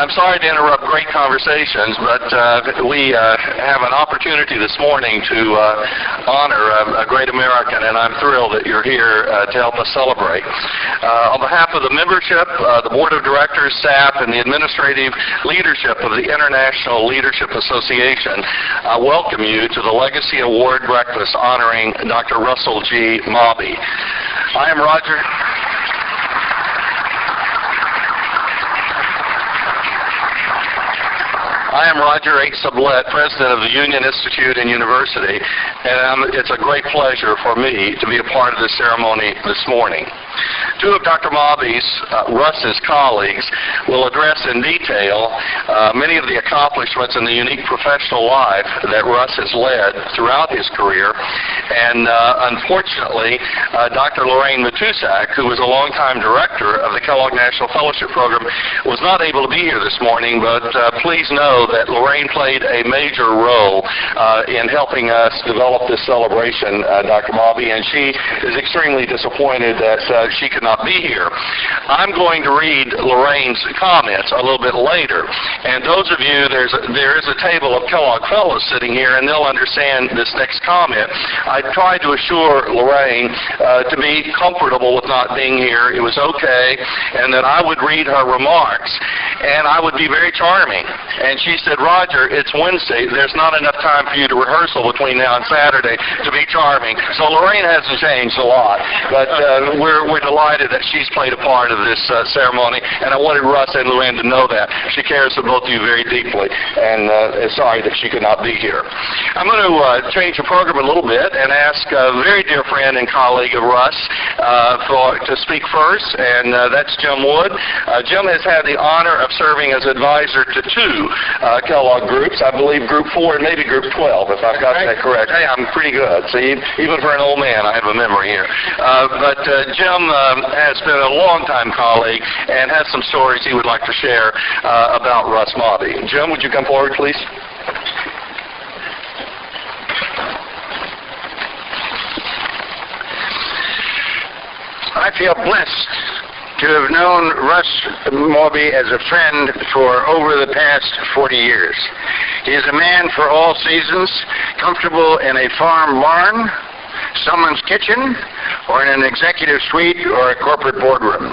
I'm sorry to interrupt great conversations, but we have an opportunity this morning to honor a great American, and I'm thrilled that you're here to help us celebrate. On behalf of the membership, the Board of Directors, staff, and the administrative leadership of the International Leadership Association, I welcome you to the Legacy Award Breakfast honoring Dr. Russell G. Mawby. I am Roger. I am Roger H. Sublette, President of the Union Institute and University, and it's a great pleasure for me to be a part of this ceremony this morning. Two of Dr. Mawby's, Russ's colleagues, will address in detail many of the accomplishments in the unique professional life that Russ has led throughout his career. And unfortunately, Dr. Lorraine Matusak, who was a longtime director of the Kellogg National Fellowship Program, was not able to be here this morning, but please know that Lorraine played a major role in helping us develop this celebration, Dr. Mawby, and she is extremely disappointed that she could not be here. I'm going to read Lorraine's comments a little bit later, and those of you, there is a table of Kellogg Fellows sitting here, and they'll understand this next comment. I tried to assure Lorraine to be comfortable with not being here. It was okay, and that I would read her remarks, and I would be very charming. And she said, Roger, it's Wednesday. There's not enough time for you to rehearsal between now and Saturday to be charming. So Lorraine hasn't changed a lot, but we're delighted that she's played a part of this ceremony, and I wanted Russ and Lorraine to know that. She cares for both of you very deeply, and is sorry that she could not be here. I'm going to change the program a little bit and ask a very dear friend and colleague of Russ to speak first, and that's Jim Wood. Jim has had the honor of serving as advisor to two Kellogg groups, I believe Group 4 and maybe Group 12, if I've got that correct. Hey, I'm pretty good. See, even for an old man, I have a memory here. But Jim has been a longtime colleague and has some stories he would like to share about Russ Mawby. Jim, would you come forward, please? I feel blessed to have known Russ Mawby as a friend for over the past 40 years. He is a man for all seasons, comfortable in a farm barn, someone's kitchen, or in an executive suite or a corporate boardroom,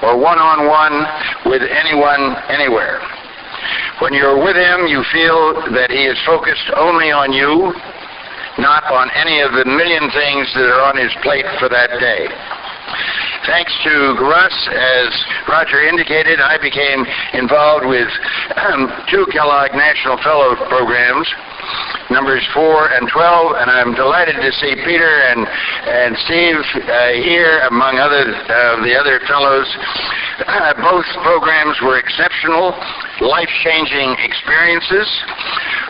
or one-on-one with anyone, anywhere. When you're with him, you feel that he is focused only on you, not on any of the million things that are on his plate for that day. Thanks to Russ, as Roger indicated, I became involved with two Kellogg National Fellow programs, numbers 4 and 12, and I'm delighted to see Peter and Steve here, among the other fellows. Both programs were exceptional, life-changing experiences.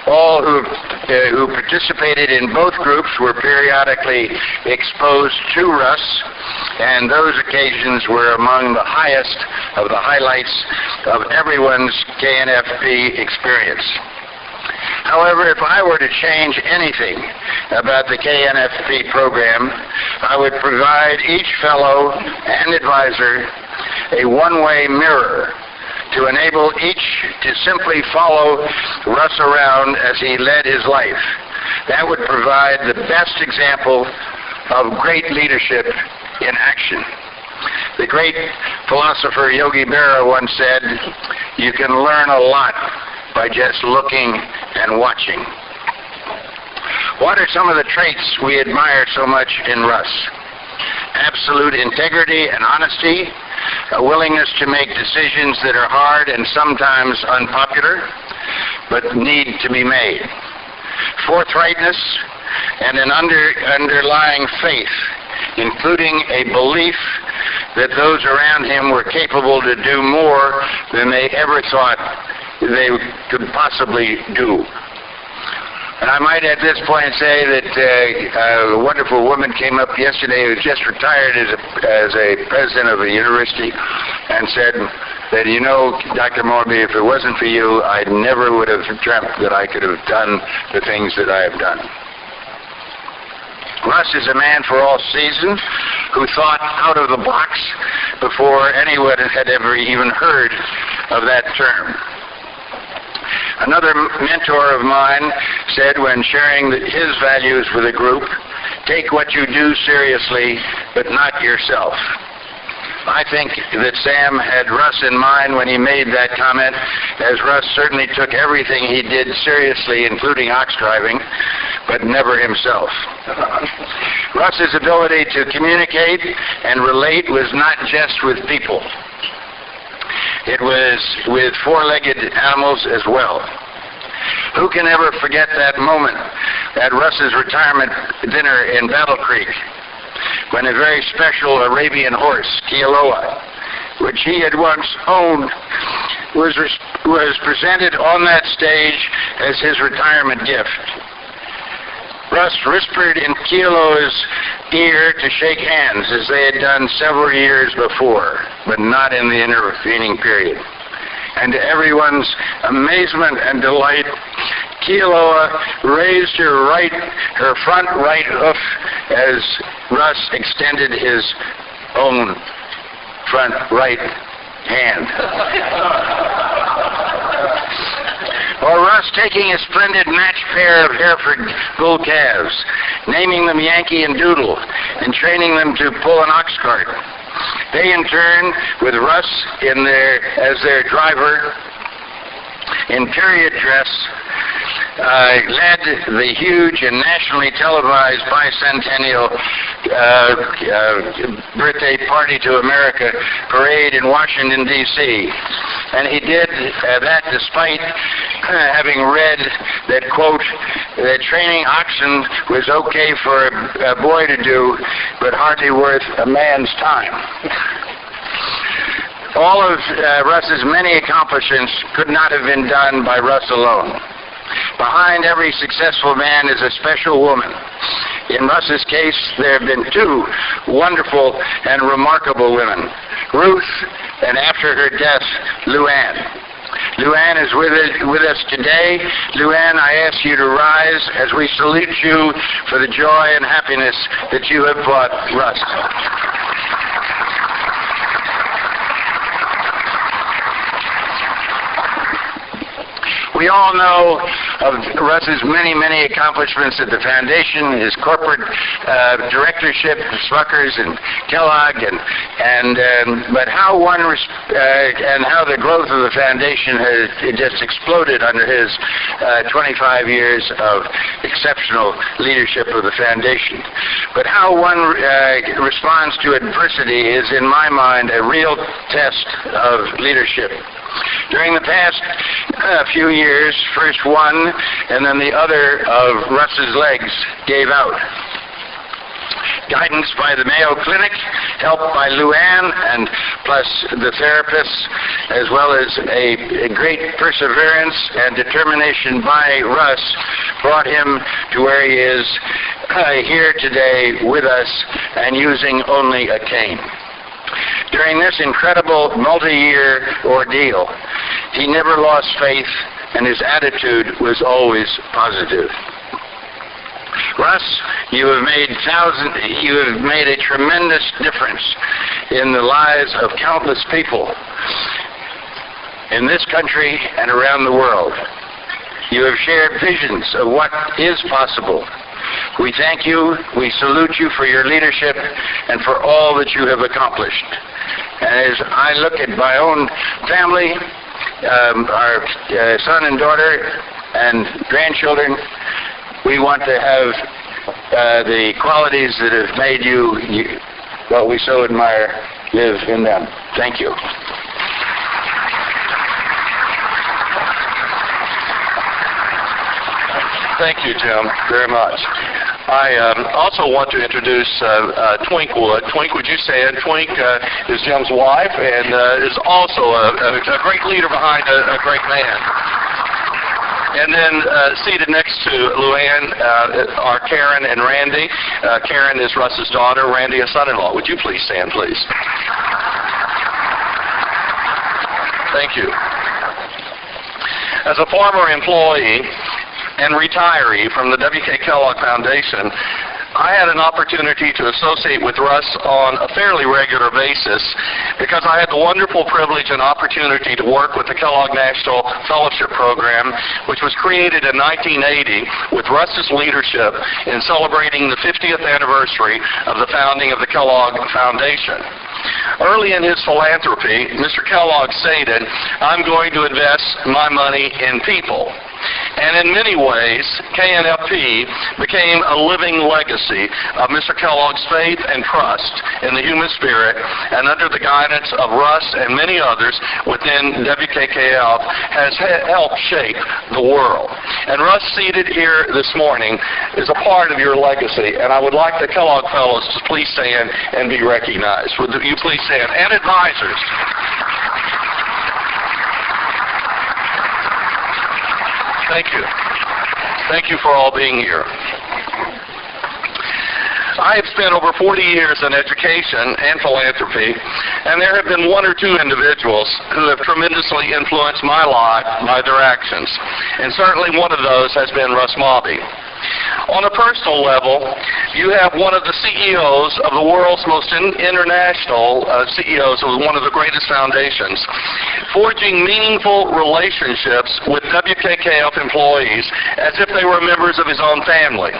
All who participated in both groups were periodically exposed to Russ, and those occasions were among the highest of the highlights of everyone's KNFP experience. However, if I were to change anything about the KNFP program, I would provide each fellow and advisor a one-way mirror to enable each to simply follow Russ around as he led his life. That would provide the best example of great leadership in action. The great philosopher Yogi Berra once said, "You can learn a lot by just looking and watching." What are some of the traits we admire so much in Russ? Absolute integrity and honesty, a willingness to make decisions that are hard and sometimes unpopular, but need to be made. Forthrightness and an underlying faith, including a belief that those around him were capable to do more than they ever thought they could possibly do. And I might at this point say that a wonderful woman came up yesterday who just retired as a president of a university and said that, you know, Dr. Mawby, if it wasn't for you, I never would have dreamt that I could have done the things that I have done. Russ is a man for all seasons who thought out of the box before anyone had ever even heard of that term. Another mentor of mine said when sharing his values with a group, take what you do seriously, but not yourself. I think that Sam had Russ in mind when he made that comment, as Russ certainly took everything he did seriously, including ox driving, but never himself. Russ's ability to communicate and relate was not just with people. It was with four-legged animals as well. Who can ever forget that moment at Russ's retirement dinner in Battle Creek, when a very special Arabian horse, Kialoa, which he had once owned, was presented on that stage as his retirement gift. Russ whispered in Kialoa's ear to shake hands, as they had done several years before, but not in the intervening period. And to everyone's amazement and delight, Kialoa raised her front right hoof as Russ extended his own front right hand. Or Russ taking a splendid matched pair of Hereford bull calves, naming them Yankee and Doodle, and training them to pull an ox cart. They, in turn, with Russ as their driver, in period dress, led the huge and nationally televised bicentennial birthday party to America parade in Washington, D.C. And he did that despite having read that, quote, that training oxen was okay for a boy to do, but hardly worth a man's time. All of Russ's many accomplishments could not have been done by Russ alone. Behind every successful man is a special woman. In Russ's case, there have been two wonderful and remarkable women, Ruth, and after her death, Luann. Luann is with us today. Luann, I ask you to rise as we salute you for the joy and happiness that you have brought Russ. We all know of Russ's many, many accomplishments at the foundation, his corporate directorship, Smuckers and Kellogg, but how how the growth of the foundation has just exploded under his 25 years of exceptional leadership of the foundation. But how one responds to adversity is, in my mind, a real test of leadership. During the past few years, first one and then the other of Russ's legs gave out. Guidance by the Mayo Clinic, help by Luann, and plus the therapists, as well as a great perseverance and determination by Russ, brought him to where he is here today with us and using only a cane. During this incredible multi-year ordeal, he never lost faith, and his attitude was always positive. Russ, you have made a tremendous difference in the lives of countless people in this country and around the world. You have shared visions of what is possible. We thank you, we salute you for your leadership and for all that you have accomplished. And as I look at my own family, our son and daughter and grandchildren, we want to have the qualities that have made you what we so admire live in them. Thank you. Thank you, Jim, very much. I also want to introduce Twink Wood. Twink, would you stand? Twink is Jim's wife and is also a great leader behind a great man. And then seated next to Luann are Karen and Randy. Karen is Russ's daughter, Randy a son-in-law. Would you please stand, please? Thank you. As a former employee and retiree from the W.K. Kellogg Foundation, I had an opportunity to associate with Russ on a fairly regular basis because I had the wonderful privilege and opportunity to work with the Kellogg National Fellowship Program, which was created in 1980 with Russ's leadership in celebrating the 50th anniversary of the founding of the Kellogg Foundation. Early in his philanthropy, Mr. Kellogg stated, "I'm going to invest my money in people." And in many ways, KNFP became a living legacy of Mr. Kellogg's faith and trust in the human spirit, and under the guidance of Russ and many others within WKKF has helped shape the world. And Russ, seated here this morning, is a part of your legacy, and I would like the Kellogg Fellows to please stand and be recognized. Would you please stand? And advisors. Thank you. Thank you for all being here. I have spent over 40 years in education and philanthropy, and there have been one or two individuals who have tremendously influenced my life by their actions, and certainly one of those has been Russ Mawby. On a personal level, you have one of the CEOs of the world's most international CEOs of one of the greatest foundations, forging meaningful relationships with WKKF employees as if they were members of his own family.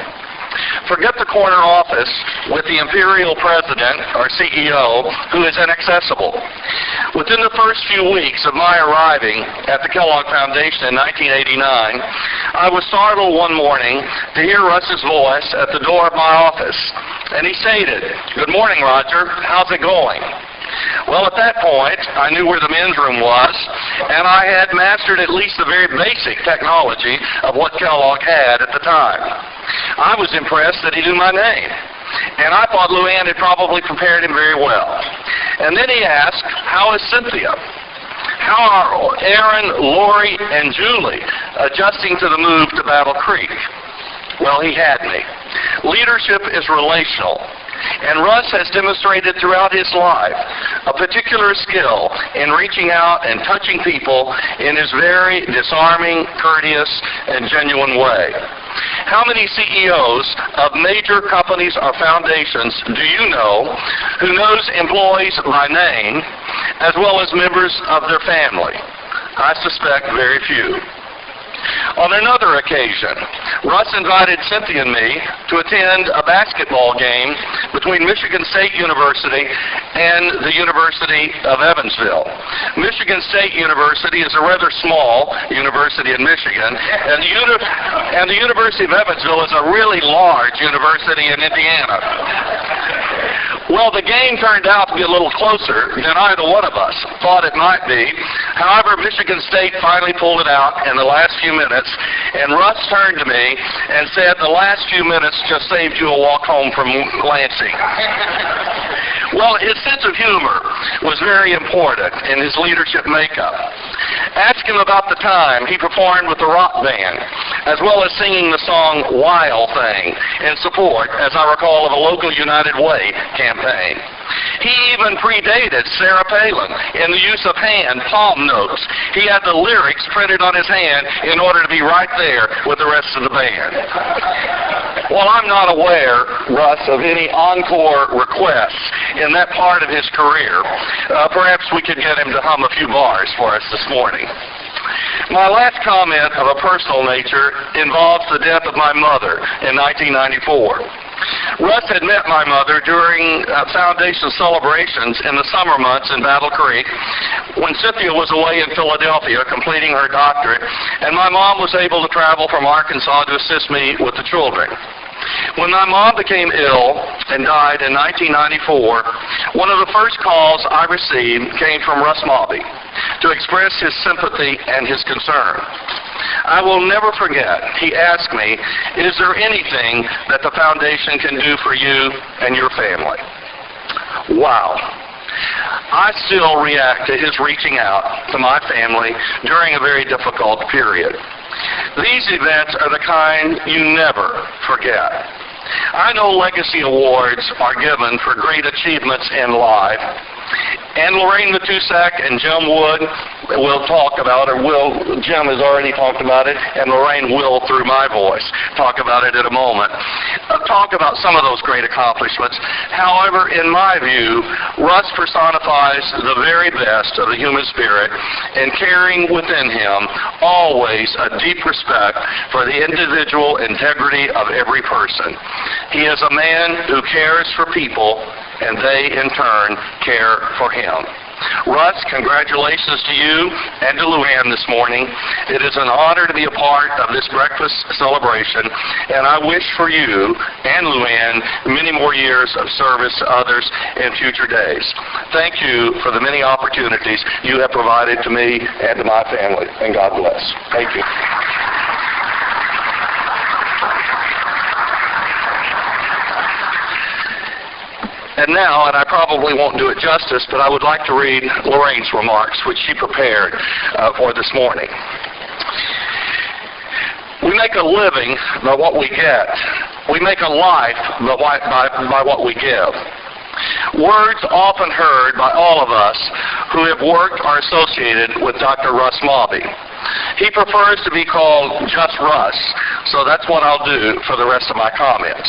Forget the corner office with the imperial president, or CEO, who is inaccessible. Within the first few weeks of my arriving at the Kellogg Foundation in 1989, I was startled one morning to hear Russ's voice at the door of my office. And he stated, "Good morning, Roger. How's it going?" Well, at that point, I knew where the men's room was, and I had mastered at least the very basic technology of what Kellogg had at the time. I was impressed that he knew my name, and I thought Luann had probably prepared him very well. And then he asked, "How is Cynthia? How are Aaron, Lori, and Julie adjusting to the move to Battle Creek?" Well, he had me. Leadership is relational. And Russ has demonstrated throughout his life a particular skill in reaching out and touching people in his very disarming, courteous, and genuine way. How many CEOs of major companies or foundations do you know who knows employees by name as well as members of their family? I suspect very few. On another occasion, Russ invited Cynthia and me to attend a basketball game between Michigan State University and the University of Evansville. Michigan State University is a rather small university in Michigan, and the University of Evansville is a really large university in Indiana. Well, the game turned out to be a little closer than either one of us thought it might be. However, Michigan State finally pulled it out in the last few minutes, and Russ turned to me and said, "The last few minutes just saved you a walk home from Lansing." Well, his sense of humor was very important in his leadership makeup. Ask him about the time he performed with the rock band, as well as singing the song "Wild Thing" in support, as I recall, of a local United Way campaign. He even predated Sarah Palin in the use of hand palm notes. He had the lyrics printed on his hand in order to be right there with the rest of the band. Well, I'm not aware, Russ, of any encore requests in that part of his career. Perhaps we could get him to hum a few bars for us this morning. My last comment of a personal nature involves the death of my mother in 1994. Russ had met my mother during Foundation celebrations in the summer months in Battle Creek when Cynthia was away in Philadelphia completing her doctorate, and my mom was able to travel from Arkansas to assist me with the children. When my mom became ill and died in 1994, one of the first calls I received came from Russ Mawby to express his sympathy and his concern. I will never forget, he asked me, "Is there anything that the foundation can do for you and your family?" Wow. I still react to his reaching out to my family during a very difficult period. These events are the kind you never forget. I know legacy awards are given for great achievements in life, And Lorraine Matusak and Jim Wood will talk about it. Jim has already talked about it, and Lorraine will, through my voice, talk about it in a moment. Talk about some of those great accomplishments. However, in my view, Russ personifies the very best of the human spirit and carrying within him always a deep respect for the individual integrity of every person. He is a man who cares for people, and they, in turn, care for him. Russ, congratulations to you and to Luann this morning. It is an honor to be a part of this breakfast celebration, and I wish for you and Luann many more years of service to others in future days. Thank you for the many opportunities you have provided to me and to my family, and God bless. Thank you. And now, and I probably won't do it justice, but I would like to read Lorraine's remarks, which she prepared for this morning. We make a living by what we get. We make a life by what we give. Words often heard by all of us who have worked or associated with Dr. Russ Mawby. He prefers to be called just Russ, so that's what I'll do for the rest of my comments.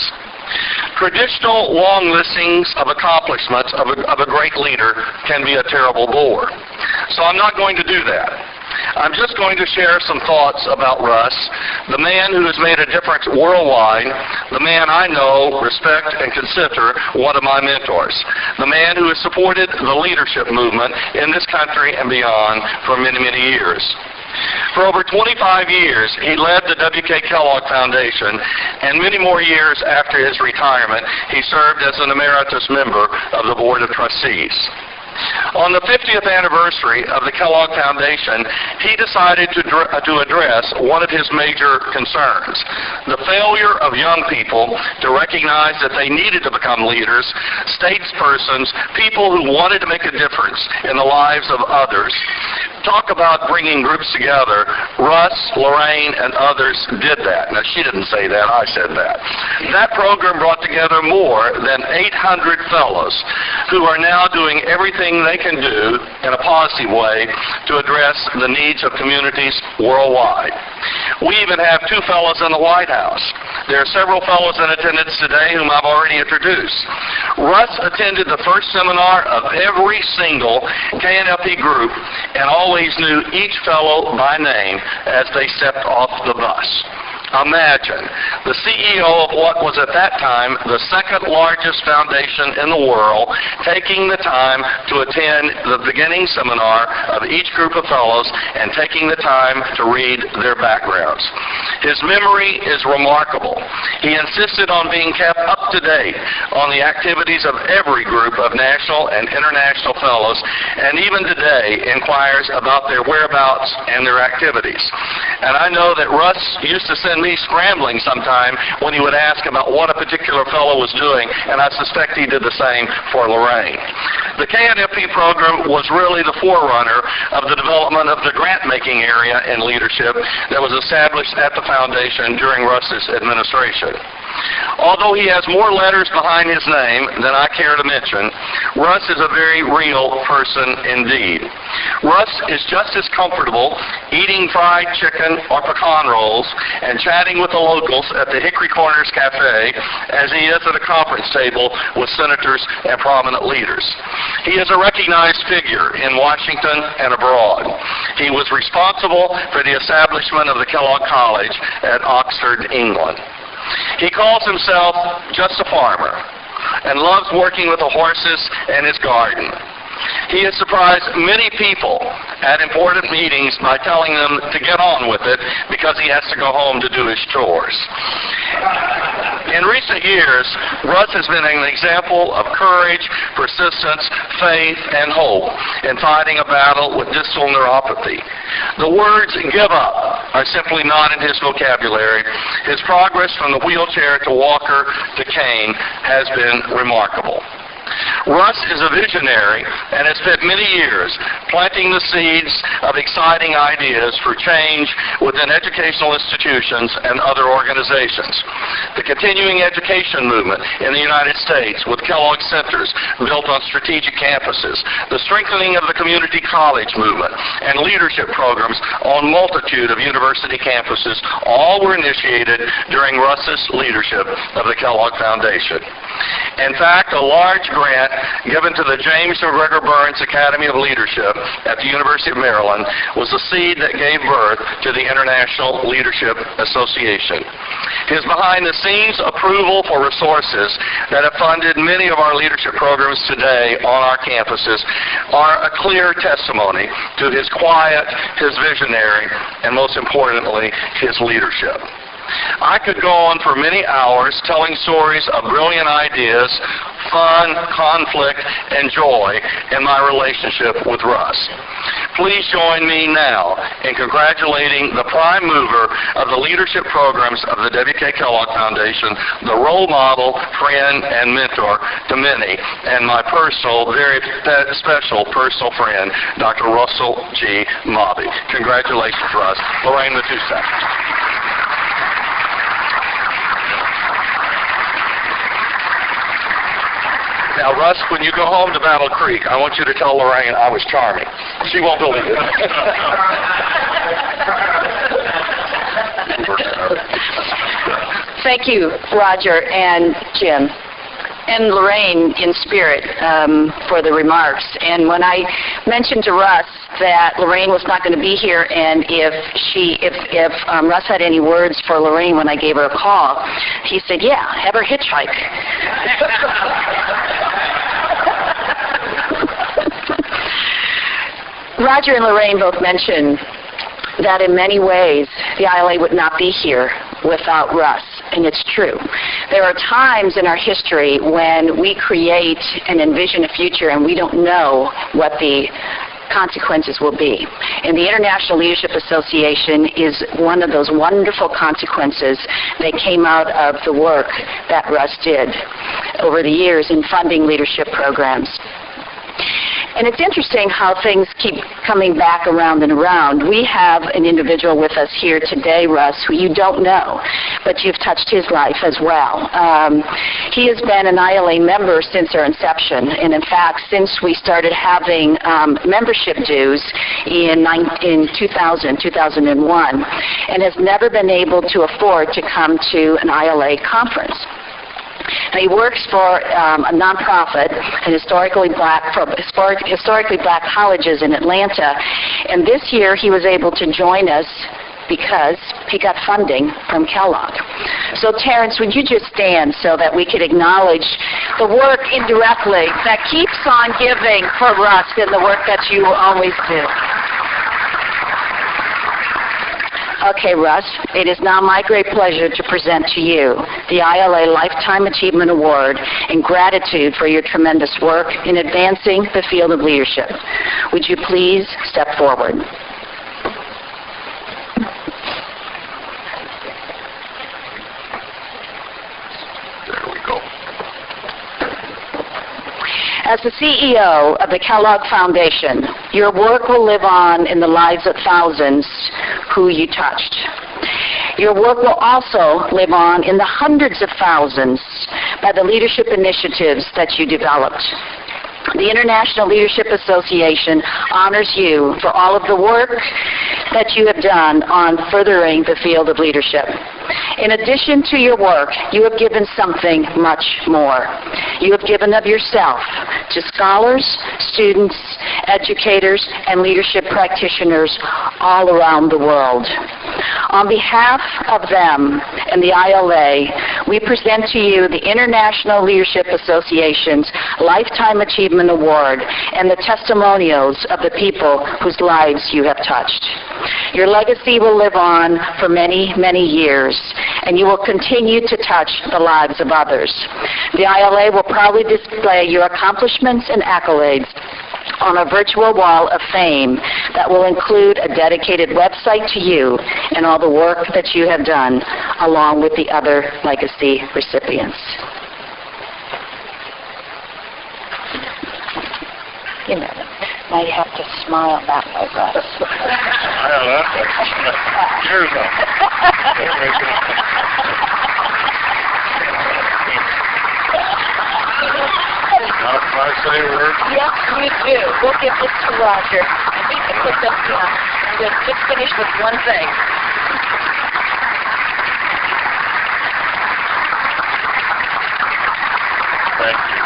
Traditional long listings of accomplishments of a great leader can be a terrible bore. So I'm not going to do that. I'm just going to share some thoughts about Russ, the man who has made a difference worldwide, the man I know, respect, and consider one of my mentors, the man who has supported the leadership movement in this country and beyond for many, many years. For over 25 years, he led the W.K. Kellogg Foundation, and many more years after his retirement, he served as an emeritus member of the Board of Trustees. On the 50th anniversary of the Kellogg Foundation, he decided to address one of his major concerns, the failure of young people to recognize that they needed to become leaders, statespersons, people who wanted to make a difference in the lives of others. Talk about bringing groups together. Russ, Lorraine, and others did that. Now, she didn't say that. I said that. That program brought together more than 800 fellows who are now doing everything they can do in a positive way to address the needs of communities worldwide. We even have two fellows in the White House. There are several fellows in attendance today whom I've already introduced. Russ attended the first seminar of every single KNFP group and always knew each fellow by name as they stepped off the bus. Imagine the CEO of what was at that time the second largest foundation in the world taking the time to attend the beginning seminar of each group of fellows and taking the time to read their backgrounds. His memory is remarkable. He insisted on being kept up to date on the activities of every group of national and international fellows, and even today inquires about their whereabouts and their activities. And I know that Russ used to send me scrambling sometime when he would ask about what a particular fellow was doing, and I suspect he did the same for Lorraine. The KNFP program was really the forerunner of the development of the grant-making area in leadership that was established at the foundation during Russ's administration. Although he has more letters behind his name than I care to mention, Russ is a very real person indeed. Russ is just as comfortable eating fried chicken or pecan rolls and chatting with the locals at the Hickory Corners Cafe as he is at a conference table with senators and prominent leaders. He is a recognized figure in Washington and abroad. He was responsible for the establishment of the Kellogg College at Oxford, England. He calls himself just a farmer and loves working with the horses and his garden. He has surprised many people at important meetings by telling them to get on with it because he has to go home to do his chores. In recent years, Russ has been an example of courage, persistence, faith, and hope in fighting a battle with distal neuropathy. The words "give up" are simply not in his vocabulary. His progress from the wheelchair to walker to cane has been remarkable. Russ is a visionary and has spent many years planting the seeds of exciting ideas for change within educational institutions and other organizations. The continuing education movement in the United States with Kellogg Centers built on strategic campuses, the strengthening of the community college movement, and leadership programs on multitude of university campuses all were initiated during Russ's leadership of the Kellogg Foundation. In fact, a large grant given to the James McGregor Burns Academy of Leadership at the University of Maryland was the seed that gave birth to the International Leadership Association. His behind-the-scenes approval for resources that have funded many of our leadership programs today on our campuses are a clear testimony to his quiet, his visionary, and most importantly, his leadership. I could go on for many hours telling stories of brilliant ideas, fun, conflict, and joy in my relationship with Russ. Please join me now in congratulating the prime mover of the leadership programs of the W.K. Kellogg Foundation, the role model, friend, and mentor to many, and my personal, very special personal friend, Dr. Russell G. Mawby. Congratulations, Russ. Lorraine Matusek. Now, Russ, when you go home to Battle Creek, I want you to tell Lorraine I was charming. She won't believe it. Thank you, Roger and Jim, and Lorraine in spirit for the remarks. And when I mentioned to Russ that Lorraine was not going to be here, and if Russ had any words for Lorraine when I gave her a call, he said, "Yeah, have her hitchhike." Roger and Lorraine both mentioned that in many ways the ILA would not be here without Russ, and it's true. There are times in our history when we create and envision a future and we don't know what the consequences will be. And the International Leadership Association is one of those wonderful consequences that came out of the work that Russ did over the years in funding leadership programs. And it's interesting how things keep coming back around and around. We have an individual with us here today, Russ, who you don't know, but you've touched his life as well. He has been an ILA member since our inception, and in fact, since we started having membership dues in 2000, 2001, and has never been able to afford to come to an ILA conference. Now, he works for a nonprofit, and historically black colleges in Atlanta, and this year he was able to join us because he got funding from Kellogg. So, Terrence, would you just stand so that we could acknowledge the work indirectly that keeps on giving for Russ and the work that you always do? Okay, Russ, it is now my great pleasure to present to you the ILA Lifetime Achievement Award in gratitude for your tremendous work in advancing the field of leadership. Would you please step forward? There we go. As the CEO of the Kellogg Foundation, your work will live on in the lives of thousands who you touched. Your work will also live on in the hundreds of thousands by the leadership initiatives that you developed. The International Leadership Association honors you for all of the work that you have done on furthering the field of leadership. In addition to your work, you have given something much more. You have given of yourself to scholars, students, educators, and leadership practitioners all around the world. On behalf of them and the ILA, we present to you the International Leadership Association's Lifetime Achievement Award and the testimonials of the people whose lives you have touched. Your legacy will live on for many, many years, and you will continue to touch the lives of others. The ILA will proudly display your accomplishments and accolades on a virtual wall of fame that will include a dedicated website to you and all the work that you have done, along with the other legacy recipients. You know, now you have to smile that way, Russ. Smile up. Here's up. Now, if I say a word? Yes, you do. We'll give this to Roger. We can put them down. We'll just finish with one thing. Thank you.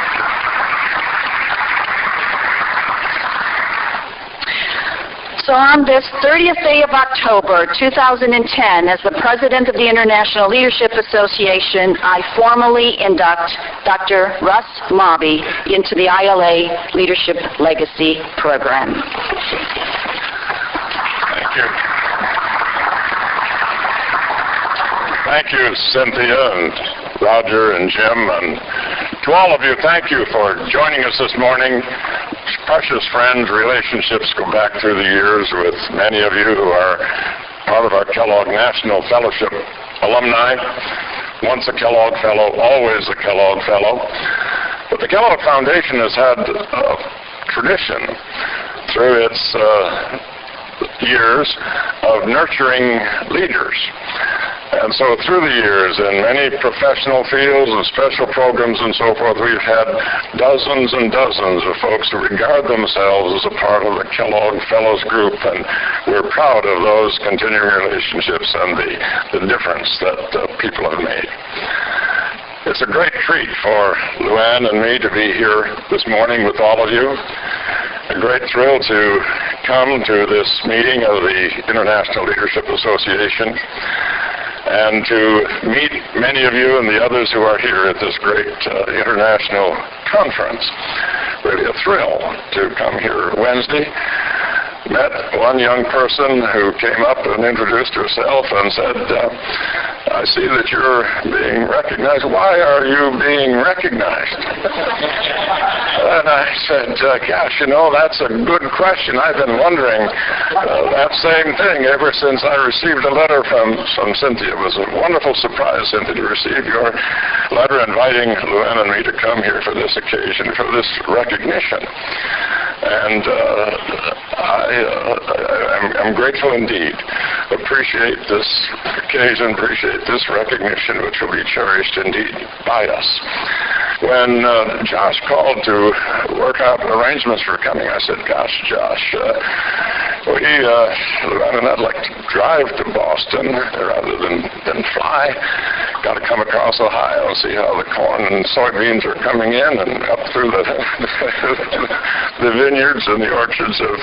So on this 30th day of October, 2010, as the President of the International Leadership Association, I formally induct Dr. Russ Mawby into the ILA Leadership Legacy Program. Thank you. Thank you, Cynthia and Roger and Jim, and to all of you, thank you for joining us this morning. Precious friends, relationships go back through the years with many of you who are part of our Kellogg National Fellowship alumni. Once a Kellogg Fellow, always a Kellogg Fellow. But the Kellogg Foundation has had a tradition through its years of nurturing leaders. And so through the years, in many professional fields and special programs and so forth, we've had dozens and dozens of folks who regard themselves as a part of the Kellogg Fellows group, and we're proud of those continuing relationships and the difference that people have made. It's a great treat for Luann and me to be here this morning with all of you. A great thrill to come to this meeting of the International Leadership Association and to meet many of you and the others who are here at this great international conference. Really a thrill to come here Wednesday. Met one young person who came up and introduced herself and said, I see that you're being recognized. Why are you being recognized? And I said, gosh, you know, that's a good question. I've been wondering that same thing ever since I received a letter from Cynthia. It was a wonderful surprise, Cynthia, to receive your letter inviting Luann and me to come here for this occasion, for this recognition. And I'm grateful indeed. Appreciate this occasion, appreciate this recognition, which will be cherished indeed by us. When Josh called to work out arrangements for coming, I said, gosh, Josh, Luann and I'd like to drive to Boston rather than fly. Got to come across Ohio and see how the corn and soybeans are coming in and up through the vineyards and the orchards of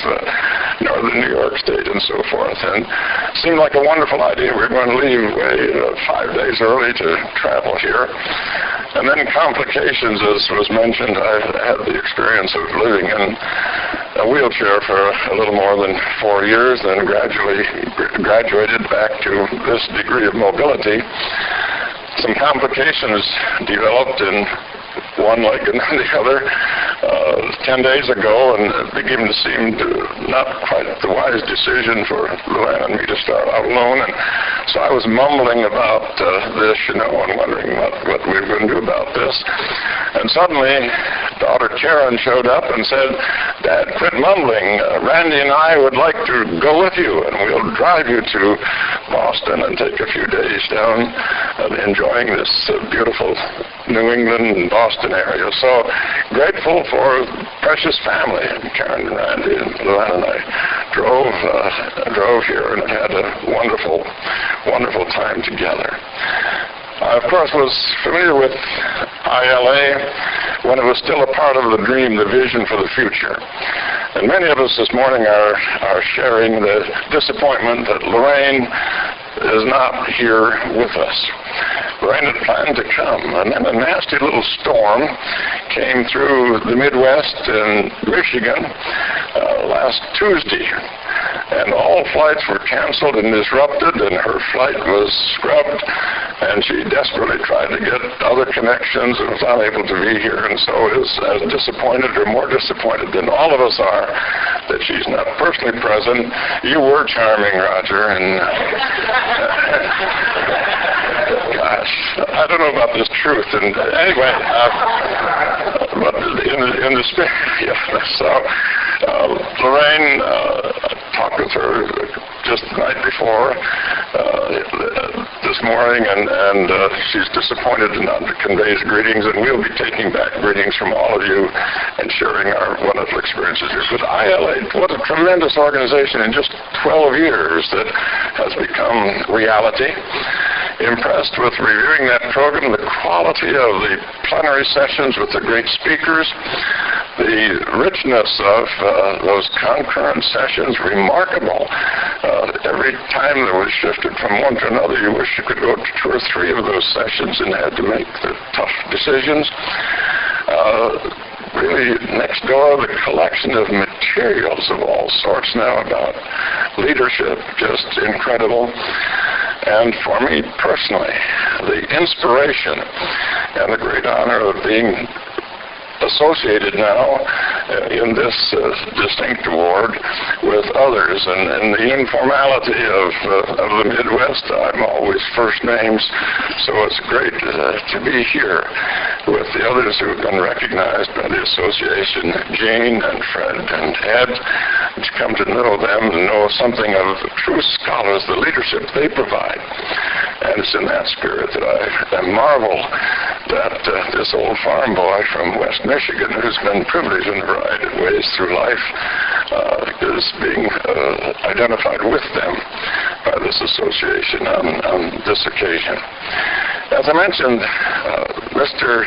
northern New York State and so forth. And it seemed like a wonderful idea. We were going to leave 5 days early to travel here. And then complications, as was mentioned, I've had the experience of living in a wheelchair for a little more than 4 years, then graduated back to this degree of mobility. Some complications developed in one leg and the other 10 days ago, and it began to seem not quite the wise decision for Luann and me to start out alone. And so I was mumbling about this, and wondering what we were going to do about this. And suddenly, daughter Karen showed up and said, Dad, quit mumbling. Randy and I would like to go with you, and we'll drive you to Boston and take a few days down enjoying this beautiful New England and Boston area. So grateful for precious family. Karen and Randy and Luann and I drove here and had a wonderful, wonderful time together. I, of course, was familiar with ILA when it was still a part of the dream, the vision for the future. And many of us this morning are sharing the disappointment that Lorraine is not here with us. Lorraine had planned to come, and then a nasty little storm came through the Midwest and Michigan last Tuesday. And all flights were canceled and disrupted, and her flight was scrubbed, and she desperately tried to get other connections and was unable to be here, and so is as disappointed or more disappointed than all of us are that she's not personally present. You were charming, Roger, and I don't know about this truth. And anyway, but in the spirit, yeah. So Lorraine, talked with her just the night before this morning, and she's disappointed not to convey his greetings, and we'll be taking back greetings from all of you and sharing our wonderful experiences here. But ILA, what a tremendous organization in just 12 years that has become reality. Impressed with reviewing that program, the quality of the plenary sessions with the great speakers, the richness of those concurrent sessions, remarkable. Every time that was shifted from one to another, you wish you could go to 2 or 3 of those sessions and had to make the tough decisions. Really, next door, the collection of materials of all sorts now about leadership, just incredible. And for me personally, the inspiration and the great honor of being associated now in this distinct award with others, and the informality of the Midwest. I'm always first names, so it's great to be here with the others who have been recognized by the association, Jane and Fred and Ed, to come to know them and know something of true scholars, the leadership they provide. And it's in that spirit that I marvel that this old farm boy from West Michigan, who's been privileged in a variety of ways through life, is being identified with them by this association on this occasion. As I mentioned, Mr.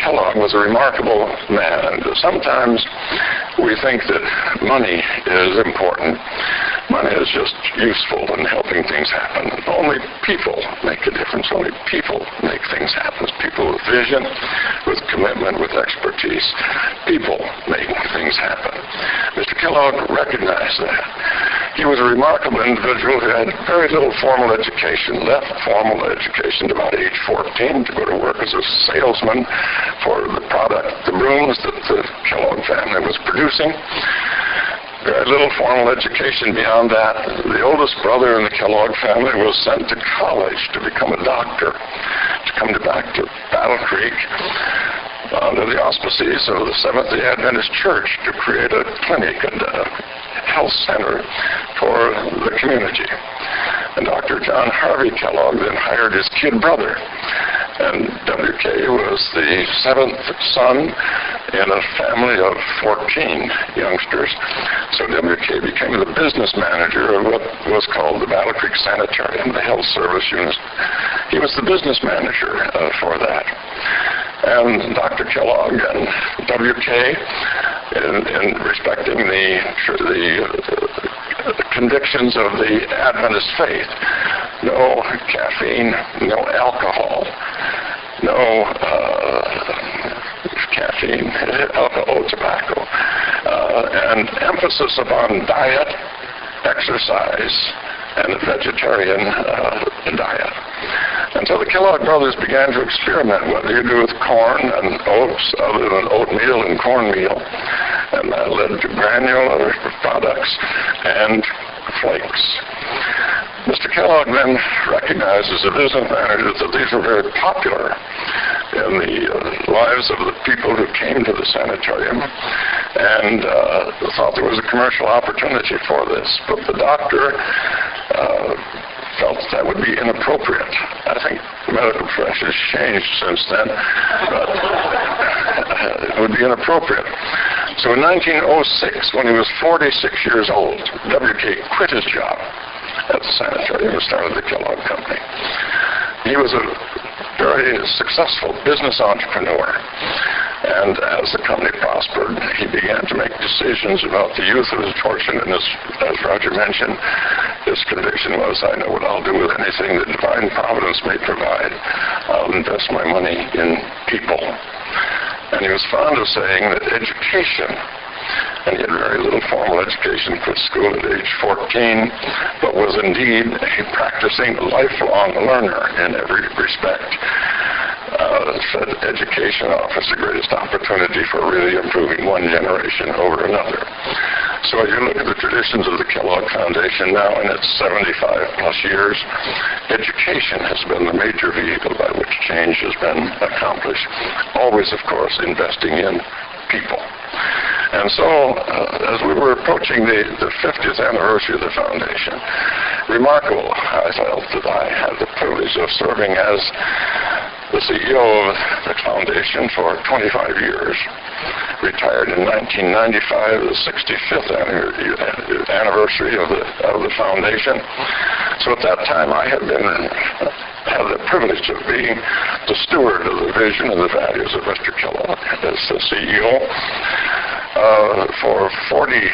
Kellogg was a remarkable man. And sometimes we think that money is important. Money is just useful in helping things happen. Only people make a difference. Only people make things happen. People with vision, with commitment, with expertise. People make things happen. Mr. Kellogg recognized that. He was a remarkable individual who had very little formal education, left formal education at about age 14 to go to work as a salesman for the product, the brooms that the Kellogg family was producing. Very little formal education beyond that. The oldest brother in the Kellogg family was sent to college to become a doctor, to come back to Battle Creek under the auspices of the Seventh-day Adventist Church to create a clinic and a health center for the community. And Dr. John Harvey Kellogg then hired his kid brother. And W.K. was the 7th son in a family of 14 youngsters. So W.K. became the business manager of what was called the Battle Creek Sanitarium, the health service unit. He was the business manager for that. And Dr. Kellogg and W.K., in respecting the convictions of the Adventist faith, no caffeine, no alcohol, no caffeine, alcohol, tobacco, and emphasis upon diet, exercise, and a vegetarian diet. And so the Kellogg brothers began to experiment what do you do with corn and oats other than oatmeal and cornmeal. And that led to granular products and flakes. Mr. Kellogg then recognized as a business manager that these were very popular in the lives of the people who came to the sanitarium, and thought there was a commercial opportunity for this. But the doctor felt that would be inappropriate. I think the medical profession has changed since then, but it would be inappropriate. So in 1906, when he was 46 years old, W.K. quit his job at the sanitarium and started the Kellogg Company. He was a very successful business entrepreneur. And as the company prospered, he began to make decisions about the youth of his fortune. And as Roger mentioned, his conviction was, I know what I'll do with anything that divine providence may provide. I'll invest my money in people. And he was fond of saying that education, and he had very little formal education, quit school at age 14, but was indeed a practicing lifelong learner in every respect. Said education offers the greatest opportunity for really improving one generation over another. So you look at the traditions of the Kellogg Foundation now in its 75-plus years, education has been the major vehicle by which change has been accomplished. Always, of course, investing in people. And so, as we were approaching the 50th anniversary of the foundation, remarkable, I felt that I had the privilege of serving as the CEO of the foundation for 25 years, retired in 1995, the 65th anniversary of the foundation. So at that time, I had the privilege of being the steward of the vision and the values of Mr. Kellogg as the CEO for 40%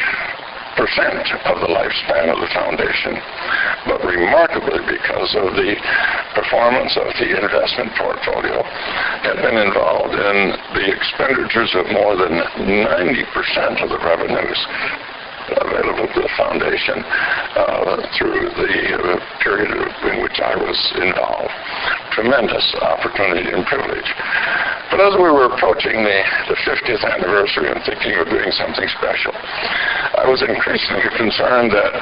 of the lifespan of the foundation, but remarkably because of the performance of the investment portfolio, had been involved in the expenditures of more than 90% of the revenues available to the foundation through the period in which I was involved. Tremendous opportunity and privilege. But as we were approaching the 50th anniversary and thinking of doing something special, I was increasingly concerned that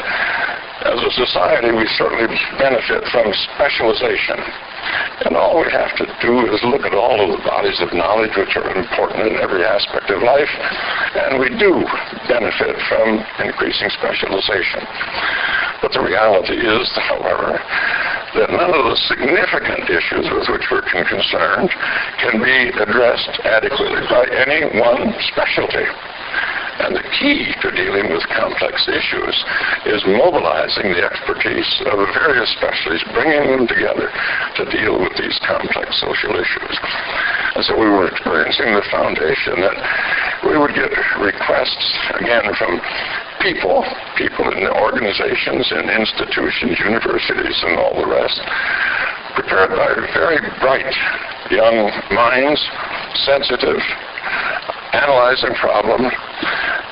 as a society we certainly benefit from specialization. And all we have to do is look at all of the bodies of knowledge which are important in every aspect of life, and we do benefit from increasing specialization. But the reality is, however, that none of the significant issues with which we're concerned can be addressed adequately by any one specialty. And the key to dealing with complex issues is mobilizing the expertise of the various specialties, bringing them together to deal with these complex social issues. And so we were experiencing the foundation that we would get requests, again, from people in organizations and institutions, universities, and all the rest, prepared by very bright young minds, sensitive, analyzing problems,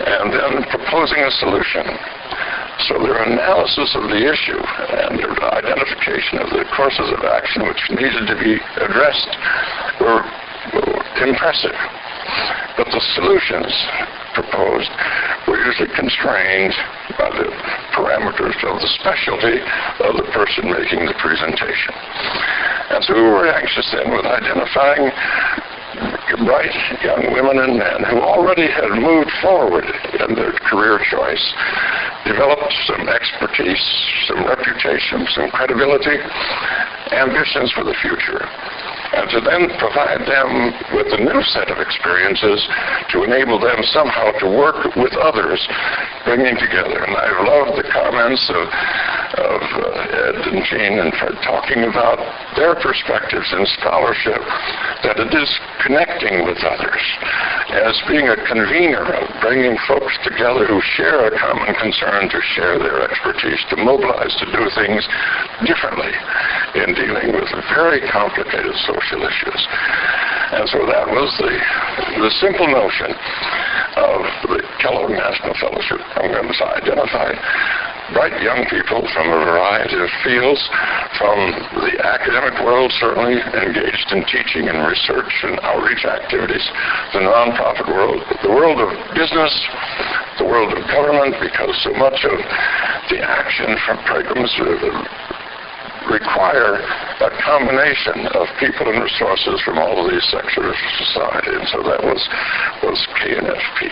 and then proposing a solution. So their analysis of the issue and their identification of the courses of action which needed to be addressed were impressive. But the solutions proposed were usually constrained by the parameters of the specialty of the person making the presentation. And so we were anxious then with identifying bright young women and men who already had moved forward in their career choice, developed some expertise, some reputation, some credibility, ambitions for the future, and to then provide them with a new set of experiences to enable them somehow to work with others, bringing together. And I've loved the comments of Ed and Jean and Fred talking about their perspectives in scholarship, that it is connecting with others, as being a convener of bringing folks together who share a common concern to share their expertise, to mobilize to do things differently in dealing with very complicated social issues. And so that was the simple notion of the Kellogg National Fellowship programs. Identify bright young people from a variety of fields, from the academic world, certainly engaged in teaching and research and outreach activities, the nonprofit world, the world of business, the world of government, because so much of the action from programs require a combination of people and resources from all of these sectors of society, and so that was KNFP.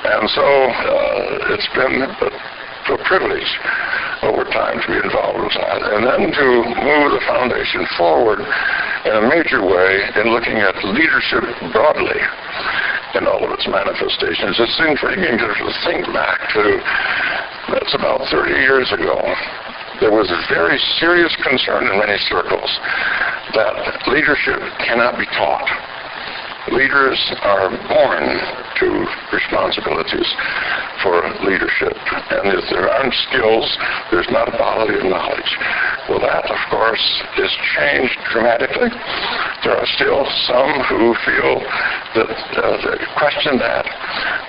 And so it's been a privilege over time to be involved with that, and then to move the foundation forward in a major way in looking at leadership broadly in all of its manifestations. It's intriguing to think back to, that's about 30 years ago. There was a very serious concern in many circles that leadership cannot be taught. Leaders are born to responsibilities for leadership, and if there aren't skills, there's not a body of knowledge. Well, that, of course, is changed dramatically. There are still some who feel that question that,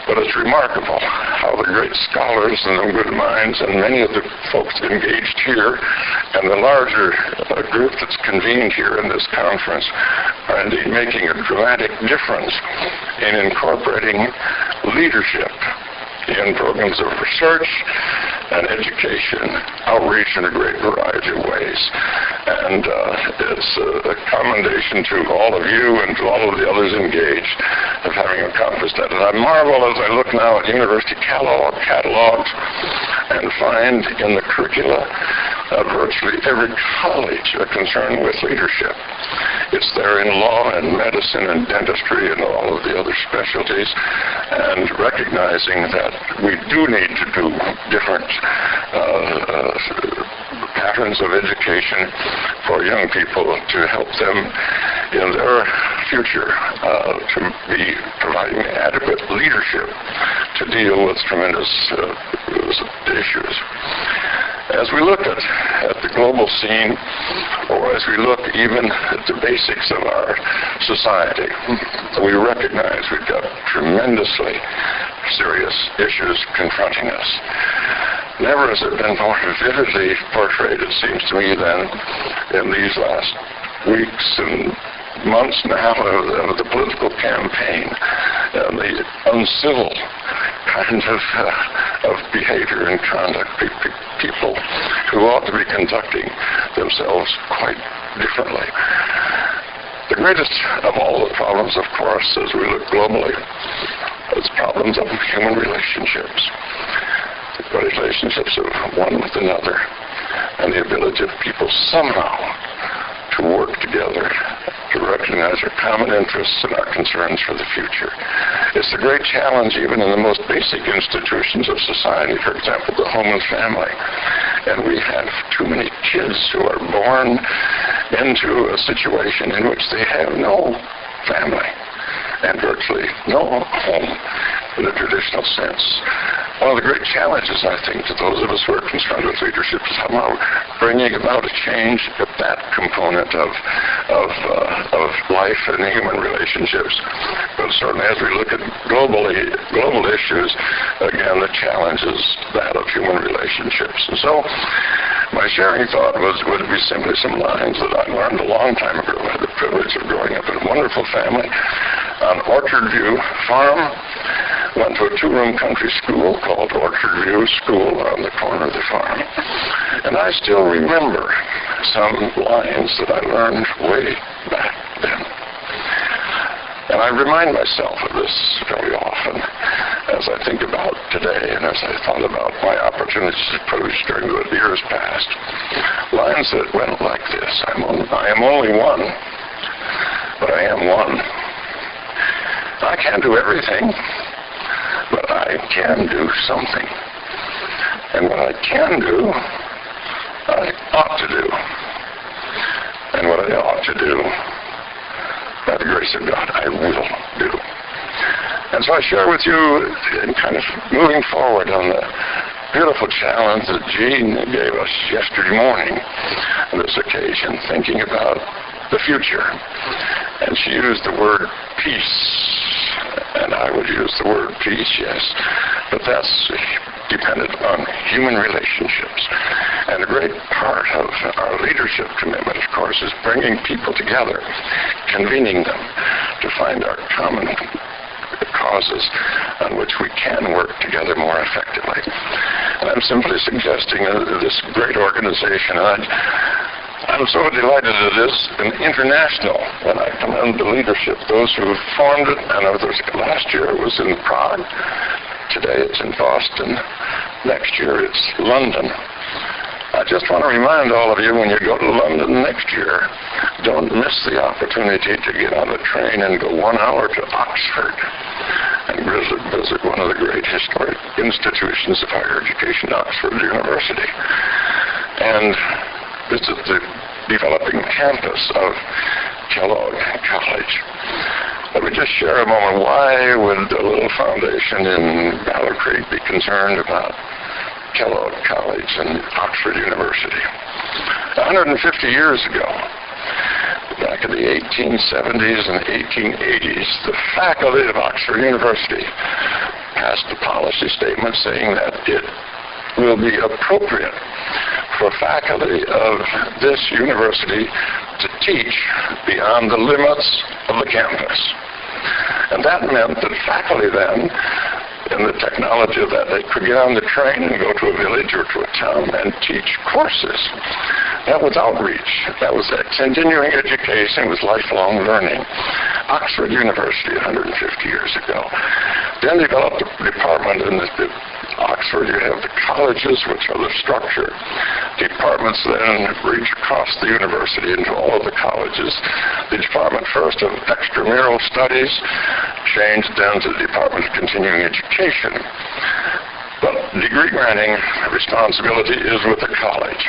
but it's remarkable how the great scholars and the good minds and many of the folks engaged here and the larger group that's convened here in this conference are indeed making a dramatic difference in incorporating leadership in programs of research and education, outreach in a great variety of ways. And it's a commendation to all of you and to all of the others engaged of having accomplished that. And I marvel as I look now at university catalogs and find in the curricula virtually every college concerned with leadership. It's there in law and medicine and dentistry and all of the other specialties, and recognizing that we do need to do different patterns of education for young people to help them in their future to be providing adequate leadership to deal with tremendous issues. As we look at the global scene, or as we look even at the basics of our society, we recognize we've got tremendously serious issues confronting us. Never has it been more vividly portrayed, it seems to me, than in these last weeks and months now of the political campaign and the uncivil kind of behavior and conduct. People who ought to be conducting themselves quite differently. The greatest of all the problems, of course, as we look globally, is problems of human relationships. The relationships of one with another, and the ability of people somehow to work together to recognize our common interests and our concerns for the future. It's a great challenge even in the most basic institutions of society, for example, the home and family. And we have too many kids who are born into a situation in which they have no family and virtually no home in the traditional sense. One of the great challenges, I think, to those of us who are concerned with leadership is somehow bringing about a change of that component of life and human relationships. But certainly as we look at global issues, again, the challenge is that of human relationships. And so my sharing thought would be simply some lines that I learned a long time ago. I had the privilege of growing up in a wonderful family on Orchard View Farm. Went to a two-room country school called Orchard View School on the corner of the farm. And I still remember some lines that I learned way back then. And I remind myself of this very often as I think about today and as I thought about my opportunities to preach during the years past. Lines that went like this: I am only one, but I am one. I can't do everything, but I can do something. And what I can do, I ought to do. And what I ought to do, by the grace of God, I will do. And so I share with you, in kind of moving forward on the beautiful challenge that Jean gave us yesterday morning on this occasion, thinking about the future. And she used the word peace. And I would use the word peace, yes, but that's dependent on human relationships. And a great part of our leadership commitment, of course, is bringing people together, convening them to find our common causes on which we can work together more effectively. And I'm simply suggesting this great organization, and I'm so delighted it is an international, and I commend the leadership, those who formed it. And last year it was in Prague. Today it's in Boston. Next year it's London. I just want to remind all of you, when you go to London next year, don't miss the opportunity to get on the train and go 1 hour to Oxford and visit one of the great historic institutions of higher education, Oxford University. And visit the developing campus of Kellogg College. Let me just share a moment. Why would a little foundation in Battle Creek be concerned about Kellogg College and Oxford University? 150 years ago, back in the 1870s and 1880s, the faculty of Oxford University passed a policy statement saying that it will be appropriate for faculty of this university to teach beyond the limits of the campus. And that meant that faculty then in the technology of that. They could get on the train and go to a village or to a town and teach courses. That was outreach. That was continuing education. It was lifelong learning. Oxford University 150 years ago. Then developed a department in Oxford. You have the colleges, which are the structure. Departments then reach across the university into all of the colleges. The department first of extramural studies changed then to the Department of Continuing Education. But degree granting responsibility is with the college.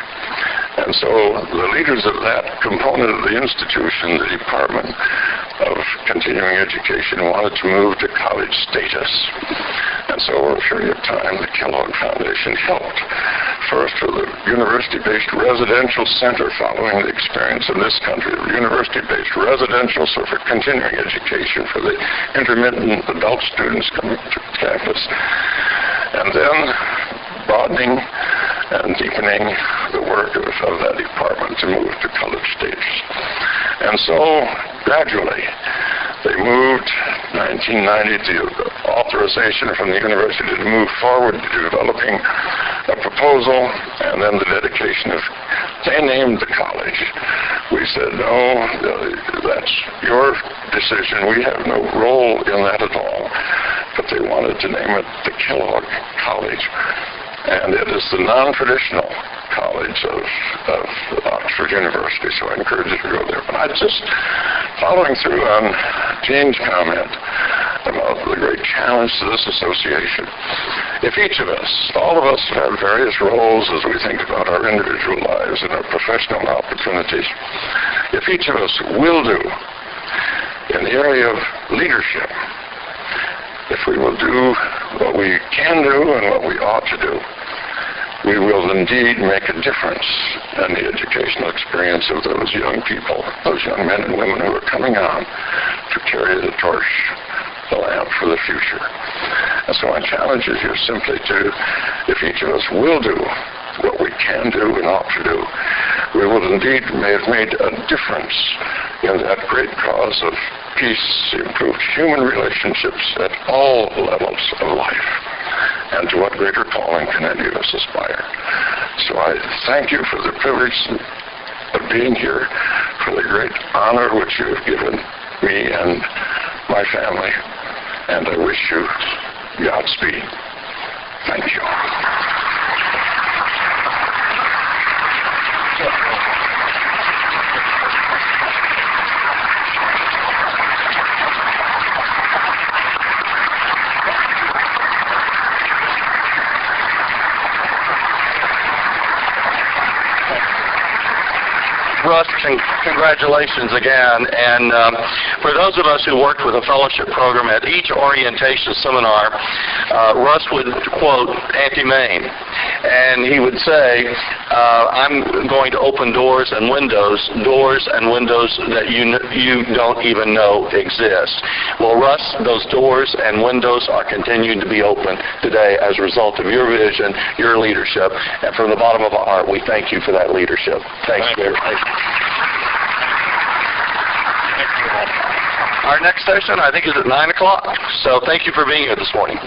And so the leaders of that component of the institution, the Department of Continuing Education, wanted to move to college status. And so over a period of time, the Kellogg Foundation helped. First with a university-based residential center following the experience in this country of university-based residential, so for continuing education for the intermittent adult students coming to campus. And then broadening and deepening the work of that department to move to college status. And so, gradually, they moved, 1990, to authorization from the university to move forward to developing a proposal, and then the dedication of, they named the college. We said, no, that's your decision. We have no role in that at all. But they wanted to name it the Kellogg College. And it is the non-traditional college of Oxford University, so I encourage you to go there. But I just, following through on Gene's comment about the great challenge to this association, if each of us, all of us have various roles as we think about our individual lives and our professional opportunities, if each of us will do in the area of leadership, if we will do what we can do and what we ought to do, we will indeed make a difference in the educational experience of those young people, those young men and women who are coming on to carry the torch, the lamp for the future. And so my challenge is here simply to, if each of us will do what we can do and ought to do, we will indeed have made a difference in that great cause of peace, improved human relationships at all levels of life. And to what greater calling can any of us aspire? So I thank you for the privilege of being here, for the great honor which you have given me and my family, and I wish you Godspeed. Thank you. Russ, congratulations again. And for those of us who worked with a fellowship program, at each orientation seminar, Russ would quote Auntie Mame. And he would say, I'm going to open doors and windows that you don't even know exist. Well, Russ, those doors and windows are continuing to be open today as a result of your vision, your leadership, and from the bottom of our heart, we thank you for that leadership. Thank you. Our next session, I think, is at 9 o'clock. So thank you for being here this morning.